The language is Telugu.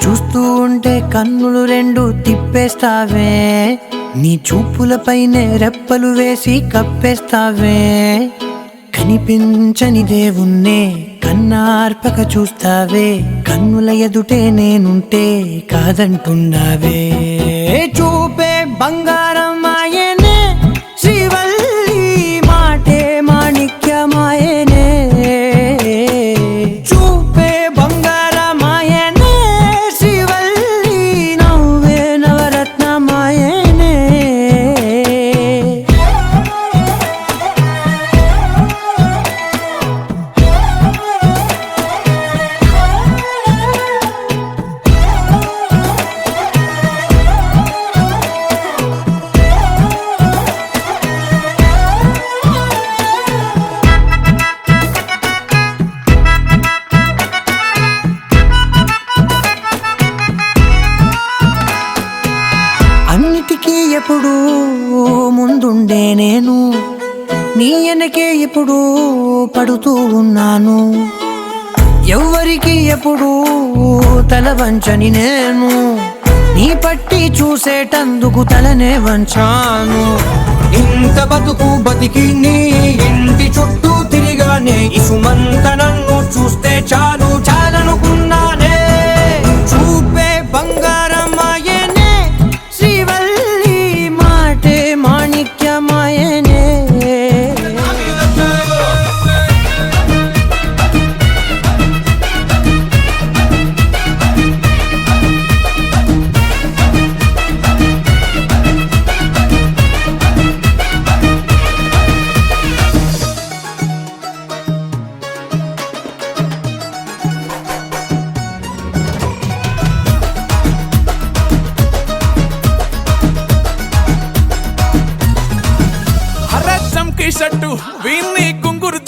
చూస్తూ ఉంటే కన్నులు రెండు తిప్పేస్తావే, నీ చూపులపైనే రెప్పలు వేసి కప్పేస్తావే. కనిపించని దేవుణ్ణే కన్నార్పక చూస్తావే, కన్నుల ఎదుటే నేనుంటే కాదంటున్నావే. చూపే బంగారం ఆయనే, శ్రీవల్లి మాటే మాణిక్యమాయనే. చూపే బంగారం ఆయనే, శ్రీవల్లి నవ్వే నవరత్నమాయనే. అన్నిటికీ ఎప్పుడు ముందుండే నేను, నీ వెనకే ఎప్పుడు పడుతూ ఉన్నాను. ఎవ్వరికి ఎప్పుడు తల వంచని నేను, నీ పట్టి చూసేటందుకు తలనే వంచాను. ఇంత బతుకు బతికి నీ ఇంటి చుట్టూ తిరిగానే, ఇసుమంత నన్ను చూస్తే చాలు చాలనుకున్నానే. చూపే బంగారం ఆయనే, శ్రీవల్లి మాటే మాణిక్యమాయనే. చంకి షట్టు వీన్ని కుంగురు